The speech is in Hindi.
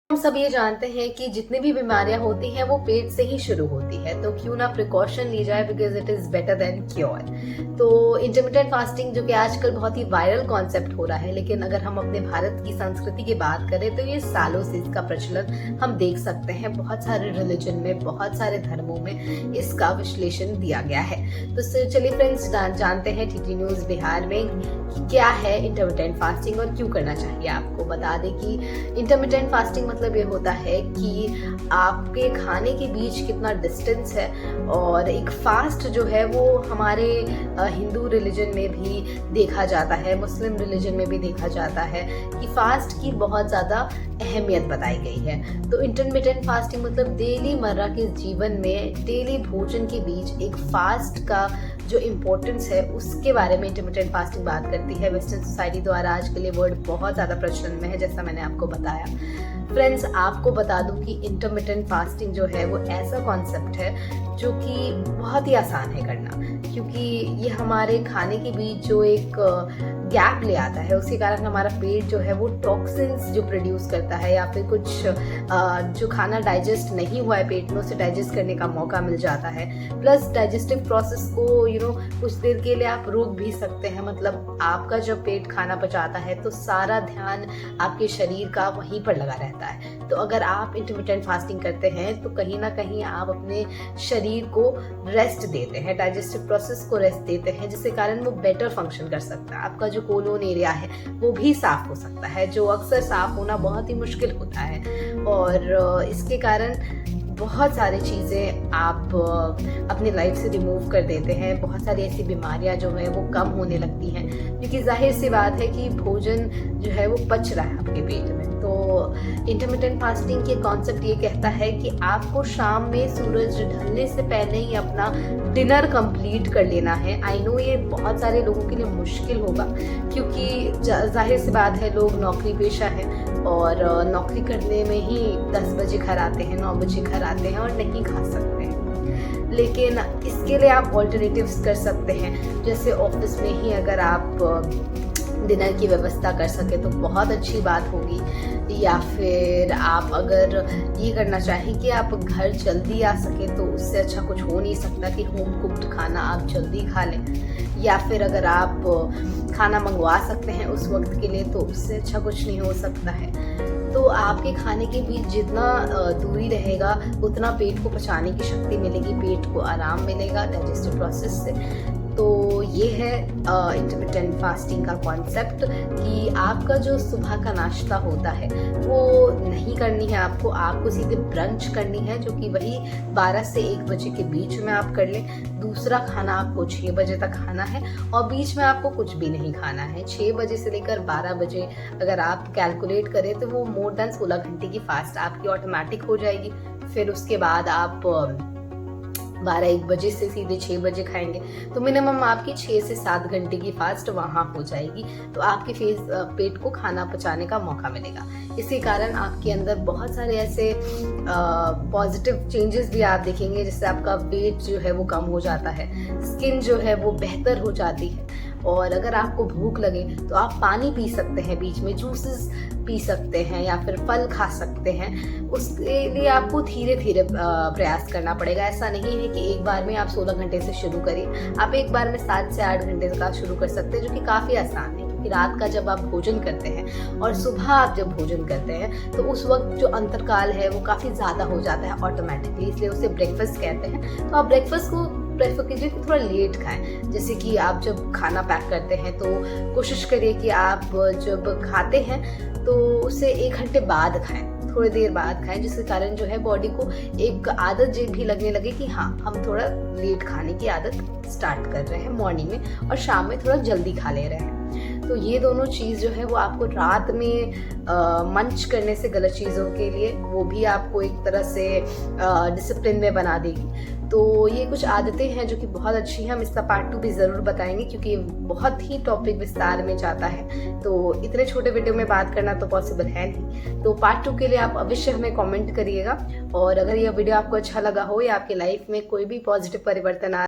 हम सब ये जानते हैं कि जितनी भी बीमारियां होती हैं वो पेट से ही शुरू होती है, तो क्यों ना प्रिकॉशन ली जाए, because it is better than cure. तो इंटरमिटेंट फास्टिंग जो कि आजकल बहुत ही वायरल कॉन्सेप्ट हो रहा है, लेकिन अगर हम अपने भारत की संस्कृति की बात करें तो ये सालों से इसका प्रचलन हम देख सकते हैं। बहुत सारे रिलीजन में, बहुत सारे धर्मों में इसका विश्लेषण दिया गया है। तो चलिए फ्रेंड्स, जानते हैं टीटी न्यूज बिहार में कि क्या है इंटरमिटेंट फास्टिंग और क्यों करना चाहिए। आपको बता दें कि इंटरमिटेंट फास्टिंग मतलब ये होता है कि आपके खाने के बीच कितना डिस्टेंस है। और एक फास्ट जो है वो हमारे हिंदू रिलीजन में भी देखा जाता है, मुस्लिम रिलीजन में भी देखा जाता है कि फास्ट की बहुत ज़्यादा अहमियत बताई गई है। तो इंटरमिटेंट फास्टिंग मतलब डेली मर्रा के जीवन में डेली भोजन के बीच एक फास्ट का जो इम्पोर्टेंस है उसके बारे में इंटरमिटेंट फास्टिंग बात करती है। वेस्टर्न सोसाइटी द्वारा आज के लिए वर्ड बहुत ज़्यादा प्रचलन में है, जैसा मैंने आपको बताया। फ्रेंड्स, आपको बता दूं कि इंटरमिटेंट फास्टिंग जो है वो ऐसा कॉन्सेप्ट है जो कि बहुत ही आसान है करना, क्योंकि ये हमारे खाने के बीच जो एक गैप ले आता है उसके कारण हमारा पेट जो है वो टॉक्सिन्स जो प्रोड्यूस करता है या फिर कुछ जो खाना डाइजेस्ट नहीं हुआ है पेट में उसे डाइजेस्ट करने का मौका मिल जाता है। प्लस डाइजेस्टिव प्रोसेस को कुछ देर के लिए आप रोक भी सकते हैं। मतलब आपका जब पेट खाना पचाता है तो सारा ध्यान आपके शरीर का वहीं पर लगा रहता है। तो अगर आप इंटरमिटेंट फास्टिंग करते हैं तो कहीं ना कहीं आप अपने शरीर को रेस्ट देते हैं, डाइजेस्टिव प्रोसेस को रेस्ट देते हैं, जिसके कारण वो बेटर फंक्शन कर सकता है। आपका जो कोलोन एरिया है वो भी साफ हो सकता है, जो अक्सर साफ होना बहुत ही मुश्किल होता है। और इसके कारण बहुत सारी चीज़ें आप अपनी लाइफ से रिमूव कर देते हैं। बहुत सारी ऐसी बीमारियां जो है वो कम होने लगती हैं, क्योंकि जाहिर सी बात है कि भोजन जो है वो पच रहा है आपके पेट में। तो इंटरमिटेंट फास्टिंग के कॉन्सेप्ट ये कहता है कि आपको शाम में सूरज ढलने से पहले ही अपना डिनर कंप्लीट कर लेना है। आई नो ये बहुत सारे लोगों के लिए मुश्किल होगा, क्योंकि जाहिर सी बात है लोग नौकरी पेशा है और नौकरी करने में ही 10 बजे घर आते हैं, 9 बजे घर आते हैं और नहीं खा सकते हैं। लेकिन इसके लिए आप ऑल्टरनेटिव्स कर सकते हैं, जैसे ऑफिस में ही अगर आप डिनर की व्यवस्था कर सके तो बहुत अच्छी बात होगी। या फिर आप अगर ये करना चाहें कि आप घर जल्दी आ सके तो उससे अच्छा कुछ हो नहीं सकता कि होम कुक्ड खाना आप जल्दी खा लें। या फिर अगर आप खाना मंगवा सकते हैं उस वक्त के लिए तो उससे अच्छा कुछ नहीं हो सकता है। तो आपके खाने के बीच जितना दूरी रहेगा उतना पेट को पचाने की शक्ति मिलेगी, पेट को आराम मिलेगा डाइजेस्टिव प्रोसेस से। तो ये है इंटरमिटेंट फास्टिंग का कॉन्सेप्ट कि आपका जो सुबह का नाश्ता होता है वो नहीं करनी है आपको सीधे ब्रंच करनी है, जो कि वही 12 से 1 बजे के बीच में आप कर लें। दूसरा खाना आपको 6 बजे तक खाना है और बीच में आपको कुछ भी नहीं खाना है। 6 बजे से लेकर 12 बजे अगर आप कैलकुलेट करें तो वो मोर देन 16 घंटे की फास्ट आपकी ऑटोमेटिक हो जाएगी। फिर उसके बाद आप 12-1 बजे से सीधे 6 बजे खाएंगे तो मिनिमम आपकी 6 से 7 घंटे की फास्ट वहाँ हो जाएगी। तो आपके पेट को खाना पचाने का मौका मिलेगा। इसी कारण आपके अंदर बहुत सारे ऐसे पॉजिटिव चेंजेस भी आप देखेंगे, जिससे आपका वेट जो है वो कम हो जाता है, स्किन जो है वो बेहतर हो जाती है। और अगर आपको भूख लगे तो आप पानी पी सकते हैं, बीच में जूसेस पी सकते हैं या फिर फल खा सकते हैं। उसके लिए आपको धीरे धीरे प्रयास करना पड़ेगा। ऐसा नहीं है कि एक बार में आप 16 घंटे से शुरू करिए। आप एक बार में 7 से 8 घंटे का शुरू कर सकते हैं, जो कि काफ़ी आसान है। क्योंकि रात का जब आप भोजन करते हैं और सुबह आप जब भोजन करते हैं तो उस वक्त जो अंतरकाल है वो काफ़ी ज़्यादा हो जाता है ऑटोमेटिकली, इसलिए उसे ब्रेकफास्ट कहते हैं। तो आप ब्रेकफास्ट को प्रेफर कीजिए कि थोड़ा लेट खाएं। जैसे कि आप जब खाना पैक करते हैं तो कोशिश करिए कि आप जब खाते हैं तो उसे 1 घंटे बाद खाएं, थोड़ी देर बाद खाएं, जिसके कारण जो है बॉडी को एक आदत भी लगने लगे कि हाँ, हम थोड़ा लेट खाने की आदत स्टार्ट कर रहे हैं मॉर्निंग में और शाम में थोड़ा जल्दी खा ले रहे हैं। तो ये दोनों चीज़ जो है वो आपको रात में मंच करने से गलत चीज़ों के लिए वो भी आपको एक तरह से डिसिप्लिन में बना देगी। तो ये कुछ आदतें हैं जो कि बहुत अच्छी हैं। हम इसका पार्ट 2 भी ज़रूर बताएंगे, क्योंकि बहुत ही टॉपिक विस्तार में जाता है, तो इतने छोटे वीडियो में बात करना तो पॉसिबल है नहीं। तो पार्ट 2 के लिए आप अवश्य हमें कमेंट करिएगा। और अगर यह वीडियो आपको अच्छा लगा हो या आपकी लाइफ में कोई भी पॉजिटिव परिवर्तन